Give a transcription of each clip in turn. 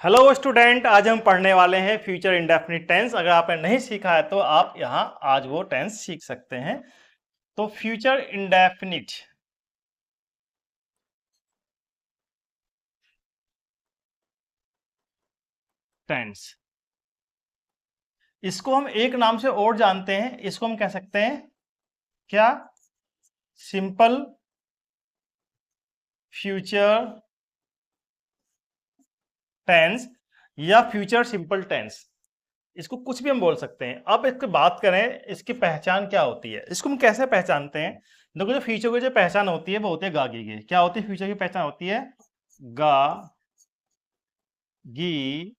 Hello student, आज हम पढ़ने वाले हैं फ्यूचर इंडेफिनिट टेंस। अगर आपने नहीं सीखा है तो आप यहाँ आज वो टेंस सीख सकते हैं। तो फ्यूचर इंडेफिनिट टेंस, इसको हम एक नाम से और जानते हैं। इसको हम कह सकते हैं क्या? सिंपल फ्यूचर टेंस या फ्यूचर सिंपल टेंस, इसको कुछ भी हम बोल सकते हैं। अब इसकी बात करें, इसकी पहचान क्या होती है, इसको हम कैसे पहचानते हैं। देखो, जो फ्यूचर की जो पहचान होती है वो होती है गा गी गे। क्या होती है फ्यूचर की पहचान? होती है गा गी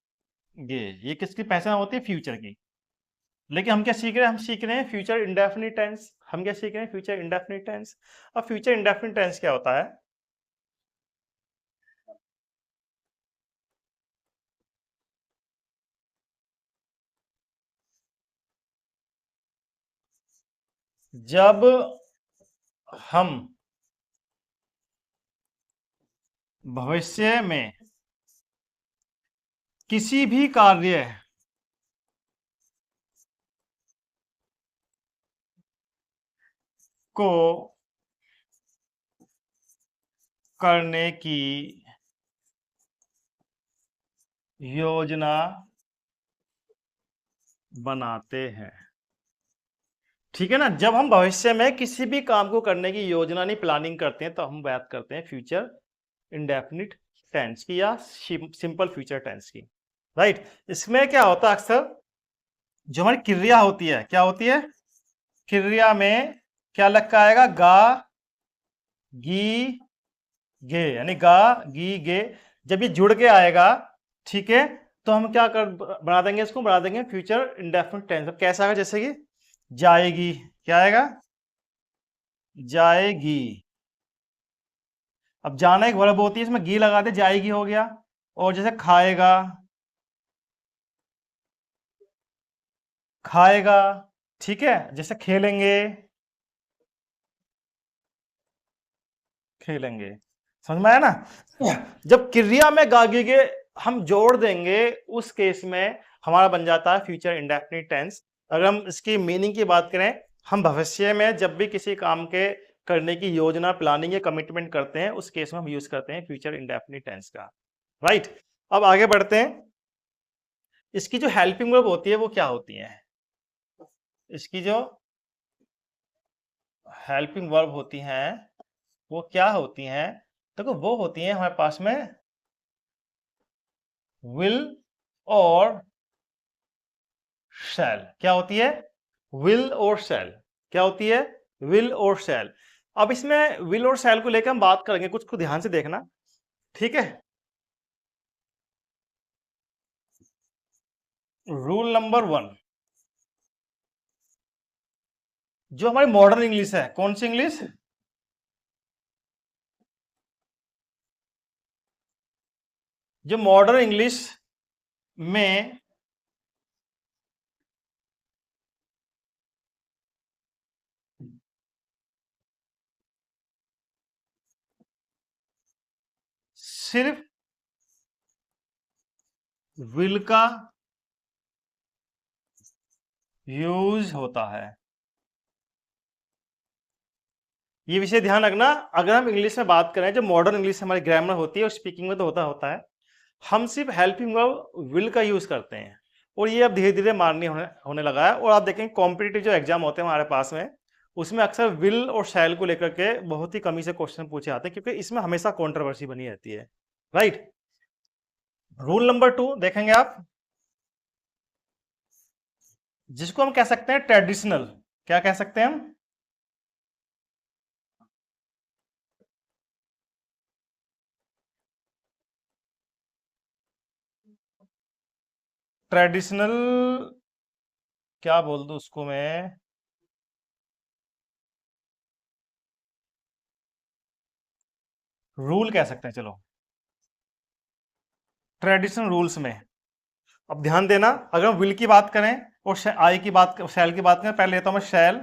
गे। ये किसकी पहचान होती है? फ्यूचर की। लेकिन हम क्या सीख रहे हैं? हम सीख रहे हैं फ्यूचर इंडेफिनिट टेंस। हम क्या सीख रहे हैं? Future indefinite tense. अब फ्यूचर इंडेफिनिट टेंस क्या होता है? जब हम भविष्य में किसी भी कार्य को करने की योजना बनाते हैं। ठीक है ना? जब हम भविष्य में किसी भी काम को करने की योजना नहीं, प्लानिंग करते हैं, तो हम बात करते हैं फ्यूचर इंडेफिनिट टेंस की या सिंपल फ्यूचर टेंस की। राइट? इसमें क्या होता है, अक्सर जो हमारी क्रिया होती है, क्या होती है? क्रिया में क्या लग के आएगा? गा गी गे, यानी गा गी गे। जब ये जुड़ के आएगा, ठीक है, तो हम क्या कर बना देंगे? इसको बना देंगे फ्यूचर इंडेफिनिट टेंस। अब कैसा आएगा? जैसे कि जाएगी, क्या आएगा? जाएगी। अब जाना एक वर्ब होती है, इसमें गी लगा दे, जाएगी हो गया। और जैसे खाएगा, खाएगा। ठीक है, जैसे खेलेंगे, खेलेंगे। समझ में आया ना? जब क्रिया में गागेगे हम जोड़ देंगे, उस केस में हमारा बन जाता है फ्यूचर इंडेफिनिट टेंस। अगर हम इसकी मीनिंग की बात करें, हम भविष्य में जब भी किसी काम के करने की योजना, प्लानिंग या कमिटमेंट करते हैं, उस केस में हम यूज करते हैं फ्यूचर इंडेफिनिट टेंस का। राइट? अब आगे बढ़ते हैं। इसकी जो हेल्पिंग वर्ब होती है वो क्या होती है? इसकी जो हेल्पिंग वर्ब होती हैं वो क्या होती हैं? देखो, वो होती हैं हमारे पास में विल और शैल। क्या होती है? विल और शैल। क्या होती है? विल और शैल। अब इसमें विल और शैल को लेकर हम बात करेंगे, कुछ को ध्यान से देखना। ठीक है? रूल नंबर 1, जो हमारी मॉडर्न इंग्लिश है, कौन सी इंग्लिश? जो मॉडर्न इंग्लिश में सिर्फ विल का यूज होता है। ये विषय ध्यान रखना। अगर हम इंग्लिश में बात करें, जो मॉडर्न इंग्लिश हमारी ग्रामर होती है और स्पीकिंग में तो होता होता है, हम सिर्फ हेल्पिंग वर्ब विल का यूज करते हैं। और ये अब धीरे धीरे मान्य होने लगा है। और आप देखें, कॉम्पिटिटिव जो एग्जाम होते हैं हमारे पास में, उसमें अक्सर विल और शैल को लेकर के बहुत ही कमी से क्वेश्चन पूछे जाते हैं, क्योंकि इसमें हमेशा कंट्रोवर्सी बनी रहती है। राइट? रूल नंबर 2 देखेंगे आप, जिसको हम कह सकते हैं ट्रेडिशनल। क्या कह सकते हैं हम? ट्रेडिशनल, क्या बोल दूं उसको मैं? रूल कह सकते हैं, चलो। ट्रेडिशनल रूल्स में, अब ध्यान देना, अगर हम विल की बात करें और आई की बात, शैल की बात करें, पहले लेता हूं मैं शैल।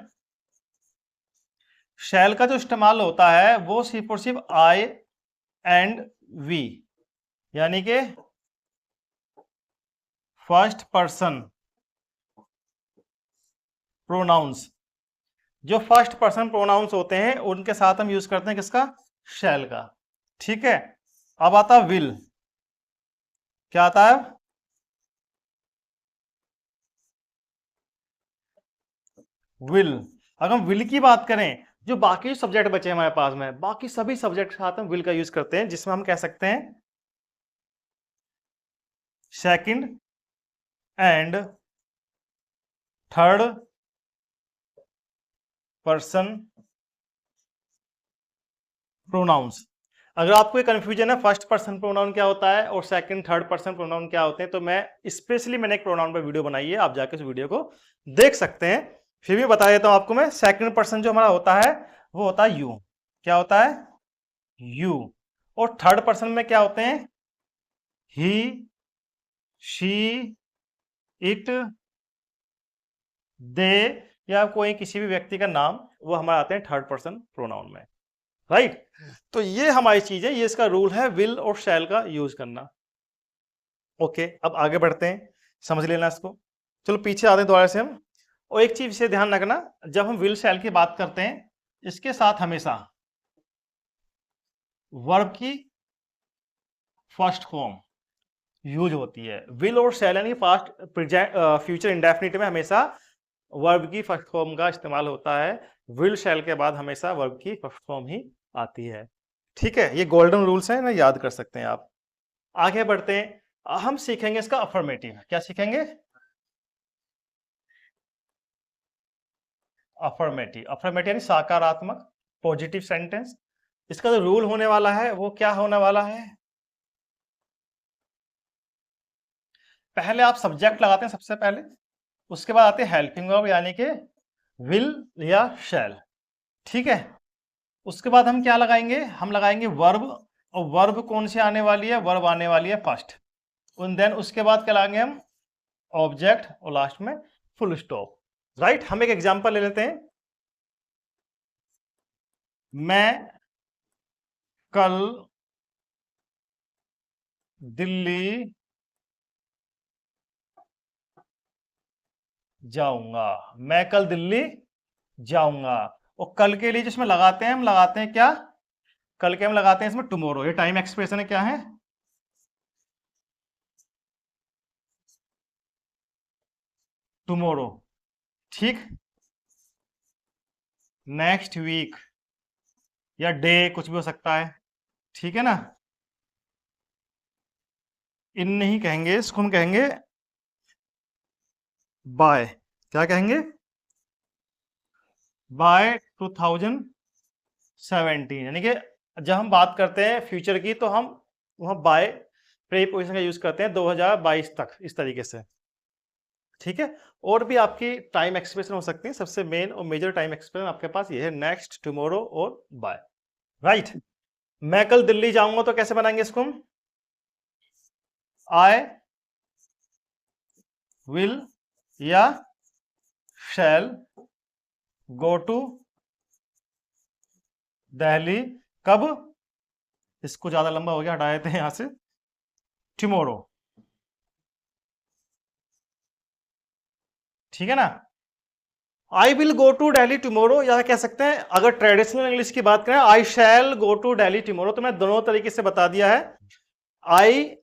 शैल का जो इस्तेमाल होता है वो सिर्फ और सिर्फ आई एंड वी, यानी कि फर्स्ट पर्सन प्रोनाउंस, जो फर्स्ट पर्सन प्रोनाउंस होते हैं उनके साथ हम यूज करते हैं किसका, शैल का। ठीक है, अब आता है विल। क्या आता है, विल। अगर हम विल की बात करें, जो बाकी सब्जेक्ट बचे हैं हमारे पास में, बाकी सभी सब्जेक्ट के साथ हम विल का यूज करते हैं, जिसमें हम कह सकते हैं second and third person pronouns. अगर आपको ये कंफ्यूजन है फर्स्ट पर्सन प्रोनाउन क्या होता है और सेकंड थर्ड पर्सन प्रोनाउन क्या होते हैं, तो मैं स्पेशली मैंने एक प्रोनाउन पर वीडियो बनाई है, आप जाके उस वीडियो को देख सकते हैं। फिर भी बता देता हूं आपको मैं, सेकंड पर्सन जो हमारा होता है वो होता है यू। क्या होता है, यू। और थर्ड पर्सन में क्या होते हैं, ही, शी, इट, दे, या कोई किसी भी व्यक्ति का नाम, वो हमारे आते हैं थर्ड पर्सन प्रोनाउन में। राइट, तो ये हमारी चीज है, ये इसका रूल है विल और शैल का यूज करना। ओके, अब आगे बढ़ते हैं, समझ लेना इसको। चलो पीछे आते हैं दोबारा से हम। और एक चीज से ध्यान रखना, जब हम विल शैल की बात करते हैं, इसके साथ हमेशा वर्ब की फर्स्ट फॉर्म यूज होती है। विल और शैल यानी पास्ट प्रेजेंट फ्यूचर इंडेफिनिट में हमेशा वर्ब की फर्स्ट फॉर्म का इस्तेमाल होता है। विल शैल के बाद हमेशा वर्ब की फर्स्ट फॉर्म ही आती है। ठीक है, ये गोल्डन रूल्स हैं ना, याद कर सकते हैं आप। आगे बढ़ते हैं, हम सीखेंगे इसका अफर्मेटिव। क्या सीखेंगे, अफर्मेटिव। अफर्मेटिव यानी सकारात्मक, पॉजिटिव सेंटेंस। इसका जो रूल होने वाला है वो क्या होने वाला है, पहले आप सब्जेक्ट लगाते हैं सबसे पहले, उसके बाद आते हैं हेल्पिंग वर्ब यानी कि विल या शैल। ठीक है, उसके बाद हम क्या लगाएंगे, हम लगाएंगे वर्ब। और वर्ब कौन सी आने वाली है, वर्ब आने वाली है फर्स्ट। और देन उसके बाद क्या लगाएंगे हम, ऑब्जेक्ट, और लास्ट में फुल स्टॉप। राइट, हम एक एग्जांपल ले लेते हैं। मैं कल दिल्ली जाऊंगा। मैं कल दिल्ली जाऊंगा। और कल के लिए जिसमें लगाते हैं, हम लगाते हैं क्या, कल के हम लगाते हैं इसमें टुमारो। ये टाइम एक्सप्रेशन है, क्या है, टुमारो। ठीक, नेक्स्ट वीक या डे कुछ भी हो सकता है। ठीक है ना, इन नहीं कहेंगे, इसको हम कहेंगे बाय। क्या कहेंगे, बाय 2017। यानी कि जब हम बात करते हैं फ्यूचर की, तो हम वहां बाय प्रीपोजिशन का यूज करते हैं 2022 तक, इस तरीके से। ठीक है, और भी आपकी टाइम एक्सप्रेशन हो सकती है, सबसे मेन और मेजर टाइम एक्सप्रेशन आपके पास ये है नेक्स्ट, टुमारो और बाय। राइट, मैं कल दिल्ली जाऊंगा तो कैसे बनाएंगे इसको हम, आई विल या शैल गो टू दिल्ली, कब, इसको ज्यादा लंबा हो गया, हटा देते हैं यहां से, टुमारो। ठीक है ना, I will go to Delhi tomorrow, या कह सकते हैं अगर ट्रेडिशनल इंग्लिश की बात करें, आई शैल गो टू दिल्ली टुमारो। तो मैं दोनों तरीके से बता दिया है। आई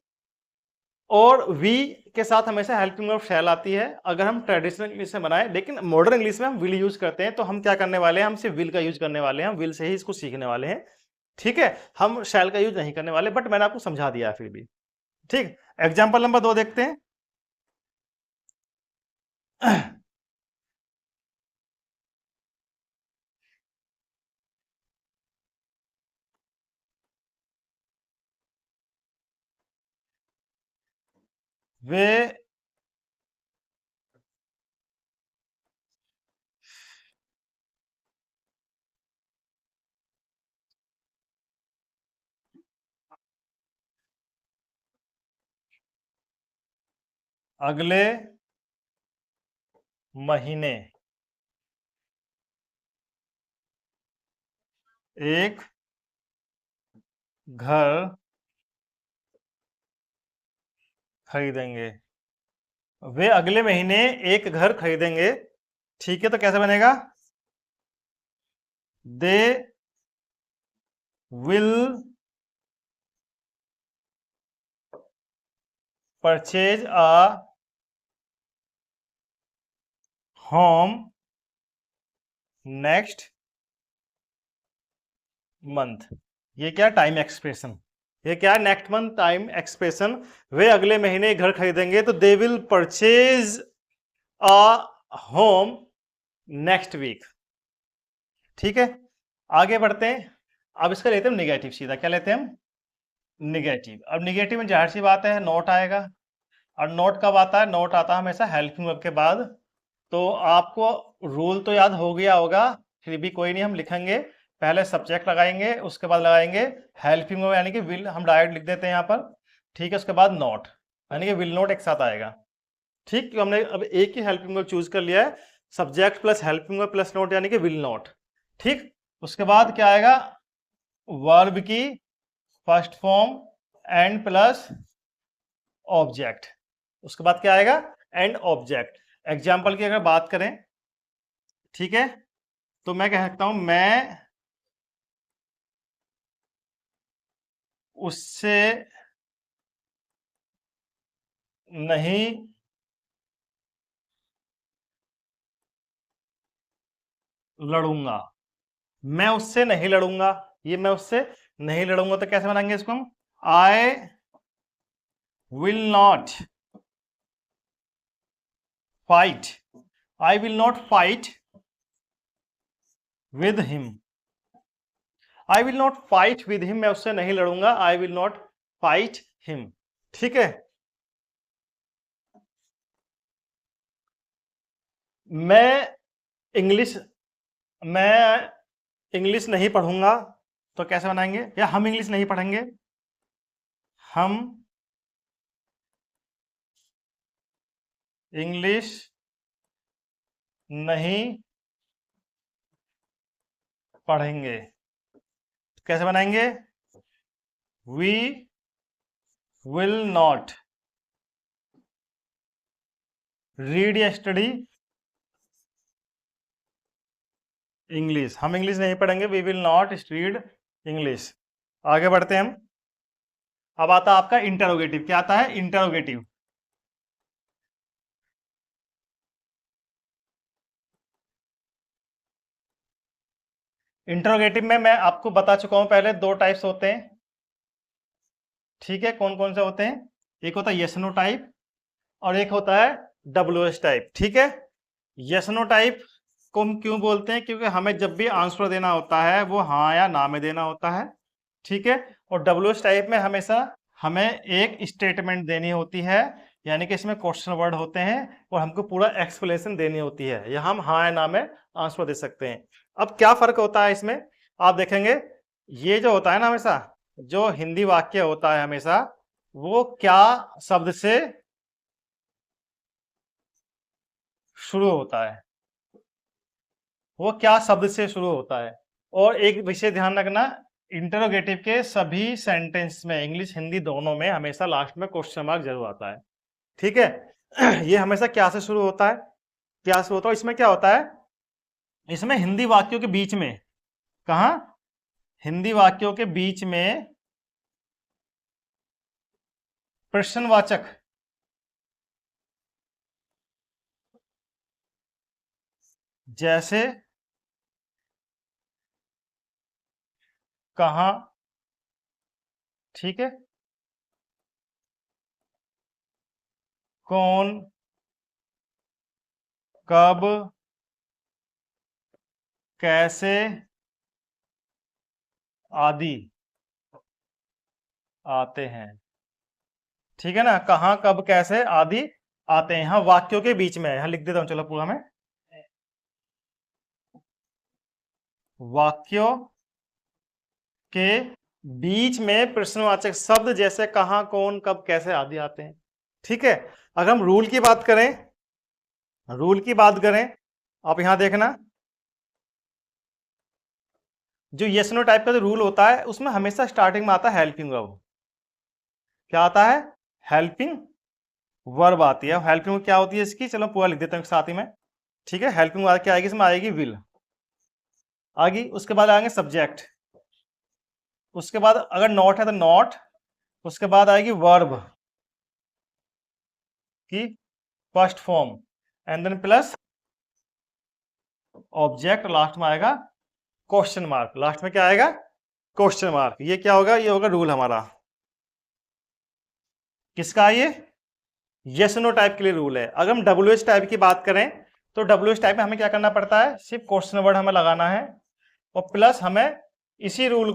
और वी के साथ हमेशा हेल्पिंग वर्ब शैल आती है अगर हम ट्रेडिशनल इंग्लिश में बनाए, लेकिन मॉडर्न इंग्लिश में हम विल यूज करते हैं। तो हम क्या करने वाले हैं, हम सिर्फ विल का यूज करने वाले हैं, हम विल से ही इसको सीखने वाले हैं। ठीक है, हम शैल का यूज नहीं करने वाले, बट मैंने आपको समझा दिया है फिर भी। ठीक, एग्जाम्पल नंबर 2 देखते हैं। वे अगले महीने एक घर खरीदेंगे। वे अगले महीने एक घर खरीदेंगे। ठीक है, तो कैसे बनेगा? They will purchase a home next month. ये क्या टाइम एक्सप्रेशन, ये क्या नेक्स्ट मंथ टाइम एक्सप्रेशन। वे अगले महीने घर खरीदेंगे, तो they will purchase a home next week. ठीक है, आगे बढ़ते हैं। अब इसका लेते हैं निगेटिव सीधा। क्या लेते हैं हम? निगेटिव। अब निगेटिव में जाहिर सी बात है नोट आएगा, और नोट कब आता है? नोट आता है हमेशा हेल्पिंग वर्ब के बाद। तो आपको रूल तो याद हो गया होगा, फिर भी कोई नहीं, हम लिखेंगे। पहले सब्जेक्ट लगाएंगे, उसके बाद लगाएंगे हेल्पिंग वर्ब, यानी कि विल हम डायरेक्ट लिख देते हैं यहाँ पर। ठीक है, उसके बाद नॉट, यानी कि विल नॉट एक साथ आएगा। ठीक, तो हमने अब एक ही हेल्पिंग वर्ब चूज कर लिया है, subject plus helping verb plus not, यानी कि विल नॉट। ठीक, उसके बाद क्या आएगा? वर्ब की first form and plus object. उसके बाद क्या आएगा? And object. एग्जाम्पल की अगर बात करें, ठीक है, तो मैं कह सकता हूं मैं उससे नहीं लड़ूंगा। मैं उससे नहीं लड़ूंगा, ये मैं उससे नहीं लड़ूंगा, तो कैसे बनाएंगे इसको हम? I will not fight, I will not fight with him. I will not fight with him, मैं उससे नहीं लड़ूंगा, I will not fight him. ठीक है, मैं इंग्लिश मैं इंग्लिश नहीं पढ़ूंगा, तो कैसे बनाएंगे? या हम इंग्लिश नहीं पढ़ेंगे, हम इंग्लिश नहीं पढ़ेंगे। कैसे बनाएंगे? वी विल नॉट रीड या स्टडी इंग्लिश। हम इंग्लिश नहीं पढ़ेंगे, we will not read English. आगे बढ़ते हैं हम। अब आता है आपका इंटरोगेटिव। क्या आता है? इंटरोगेटिव। इंटरोगेटिव में मैं आपको बता चुका हूं पहले, दो टाइप्स होते हैं। ठीक है, कौन कौन से होते हैं? एक होता है यस नो टाइप, और एक होता है WS टाइप। ठीक है, यस नो टाइप को हम क्यों बोलते हैं? क्योंकि हमें जब भी आंसर देना होता है वो हाँ या ना में देना होता है। ठीक है, और WS टाइप में हमेशा हमें एक स्टेटमेंट देनी होती है, यानी कि इसमें क्वेश्चन वर्ड होते हैं और हमको पूरा एक्सप्लेनेशन देनी होती है, या हम हाँ या ना में आंसर दे सकते हैं। अब क्या फर्क होता है इसमें, आप देखेंगे ये जो होता है ना, हमेशा जो हिंदी वाक्य होता है हमेशा वो क्या शब्द से शुरू होता है, वो क्या शब्द से शुरू होता है। और एक विषय ध्यान रखना, इंटरोगेटिव के सभी सेंटेंस में, इंग्लिश हिंदी दोनों में, हमेशा लास्ट में क्वेश्चन मार्क जरूर आता है। ठीक है, ये हमेशा क्या से शुरू होता है? क्या से होता है? इसमें क्या होता है? इसमें हिंदी वाक्यों के बीच में, कहा? हिंदी वाक्यों के बीच में प्रश्नवाचक जैसे कहा, ठीक है, कौन, कब, कैसे आदि आते हैं। ठीक है ना, कहां, कब, कैसे आदि आते हैं। यहाँ वाक्यों के बीच में, यहां लिख देता हूं, चलो पूरा में, वाक्यों के बीच में प्रश्नवाचक शब्द जैसे कहां, कौन, कब, कैसे आदि आते हैं। ठीक है, अगर हम रूल की बात करें, रूल की बात करें, आप यहां देखना, जो यस नो टाइप का जो रूल होता है उसमें हमेशा स्टार्टिंग में आता है हेल्पिंग वर्ब। क्या आता है? हेल्पिंग वर्ब आती है। हेल्पिंग क्या होती है इसकी, चलो पूरा लिख देता हूँ साथ ही में, ठीक है। हेल्पिंग क्या आएगी इसमें, आएगी विल आएगी, उसके बाद आएंगे सब्जेक्ट, उसके बाद अगर नॉट है तो नॉट, उसके बाद आएगी वर्ब की first form, and then plus object, last में आएगा क्वेश्चन मार्क। लास्ट में क्या आएगा, क्वेश्चन मार्क। ये क्या होगा, ये होगा रूल हमारा। किसका, ये यस नो टाइप के लिए रूल है। अगर हम WH टाइप की बात करें तो WH टाइप में हमें क्या करना पड़ता है, सिर्फ क्वेश्चन वर्ड हमें लगाना है, और प्लस हमें इसी रूल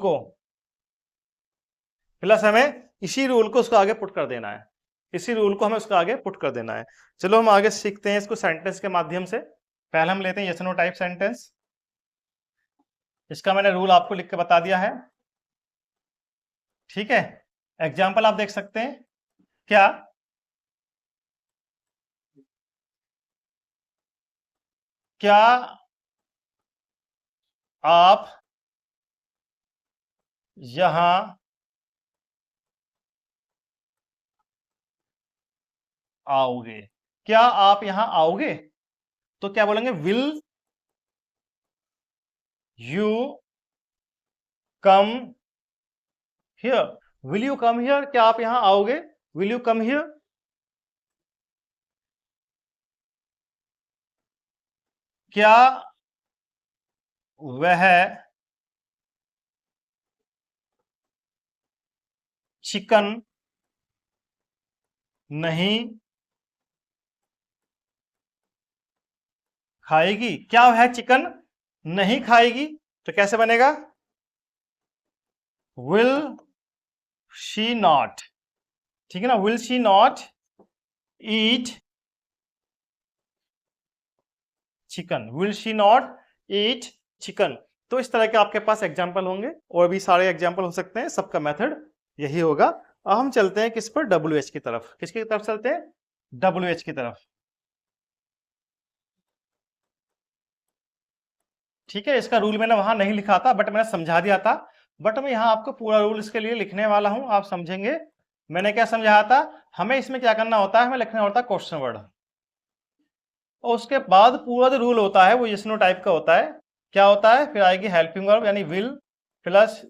को उसको आगे पुट कर देना है, इसी रूल को हमें उसको आगे पुट कर देना है। चलो हम आगे सीखते हैं इसको सेंटेंस के माध्यम से। पहले हम लेते हैं यस नो टाइप सेंटेंस। इसका मैंने रूल आपको लिख के बता दिया है, ठीक है। एग्जाम्पल आप देख सकते हैं, क्या क्या आप यहां आओगे, क्या आप यहां आओगे, तो क्या बोलेंगे, will you come here. Will you come here, क्या आप यहां आओगे, विल यू कम हियर। क्या वह चिकन नहीं खाएगी, क्या वह चिकन नहीं खाएगी, तो कैसे बनेगा, विल शी नॉट, ठीक है ना, will she not eat chicken, will she not eat chicken. तो इस तरह के आपके पास एग्जाम्पल होंगे, और भी सारे एग्जाम्पल हो सकते हैं, सबका मेथड यही होगा। अब हम चलते हैं किस पर, WH की तरफ। किसकी तरफ चलते हैं, WH की तरफ, ठीक है। इसका रूल मैंने वहां नहीं लिखा था, बट मैंने समझा दिया था, बट मैं यहाँ आपको पूरा रूल इसके लिए लिखने वाला हूं, आप समझेंगे। मैंने क्या समझाया था, हमें इसमें क्या करना होता है, हमें लिखना होता है क्वेश्चन वर्ड, और उसके बाद पूरा जो रूल होता है वो यस नो टाइप का होता है। क्या होता है, फिर आएगी हेल्पिंग वर्ब यानी will plus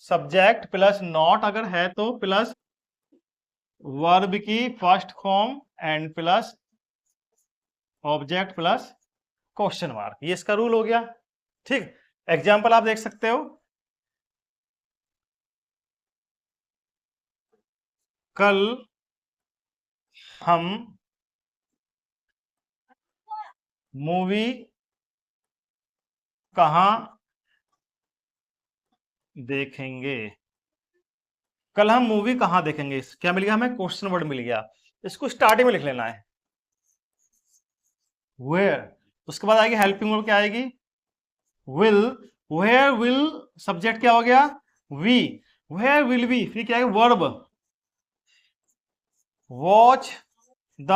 subject plus not अगर है तो, प्लस वर्ब की first form and plus object plus question mark. ये इसका रूल हो गया, ठीक। एग्जाम्पल आप देख सकते हो, कल हम मूवी कहां देखेंगे, कल हम मूवी कहां देखेंगे। क्या मिल गया हमें, क्वेश्चन वर्ड मिल गया। इसको स्टार्टिंग में लिख लेना है, वेयर। उसके बाद आएगी हेल्पिंग वर्ब, क्या आएगी, विल। वेयर विल, सब्जेक्ट क्या हो गया, वी। वेयर विल बी, फिर क्या है, verb, watch the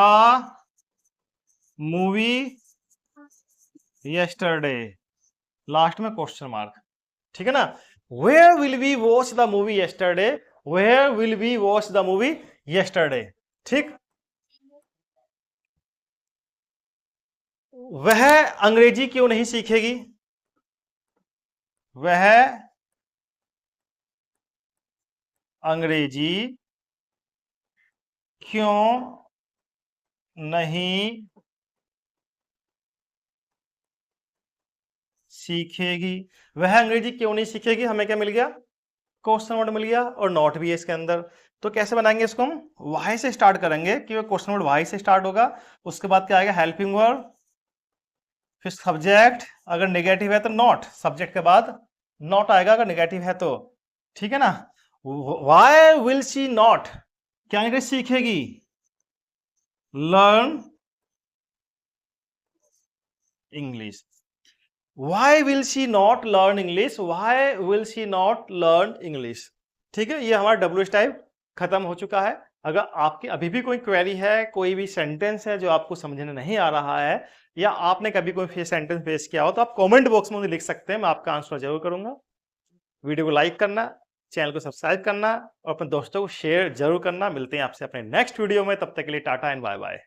movie yesterday, last में क्वेश्चन मार्क, ठीक है ना। Where will be watch the movie yesterday, where will be watch the movie yesterday, ठीक। वह अंग्रेजी क्यों नहीं सीखेगी, वह अंग्रेजी क्यों नहीं सीखेगी। वह अंग्रेजी क्यों नहीं सीखेगी, हमें क्या मिल गया, क्वेश्चन वर्ड मिल गया, और नॉट भी है इसके अंदर। तो कैसे बनाएंगे इसको, हम वाई से स्टार्ट करेंगे, कि क्वेश्चन वर्ड वाई से स्टार्ट होगा। उसके बाद क्या आएगा, हेल्पिंग वर्ब, फिर सब्जेक्ट, अगर नेगेटिव है तो नॉट, सब्जेक्ट के बाद नॉट आएगा अगर नेगेटिव है तो, ठीक है ना। वाई विल शी नॉट, क्या अंग्रेजी सीखेगी, learn English. Why will she not learn English, why will she not learn English, ठीक है। ये हमारा WH टाइप खत्म हो चुका है। अगर आपकी अभी भी कोई क्वेरी है, कोई भी सेंटेंस है जो आपको समझने नहीं आ रहा है, या आपने कभी कोई सेंटेंस फेस किया हो, तो आप कमेंट बॉक्स में मुझे लिख सकते हैं, मैं आपका आंसर जरूर करूंगा। वीडियो को लाइक करना, चैनल को सब्सक्राइब करना और अपने दोस्तों को शेयर जरूर करना। मिलते हैं आपसे अपने नेक्स्ट वीडियो में, तब तक के लिए टाटा एंड बाय बाय।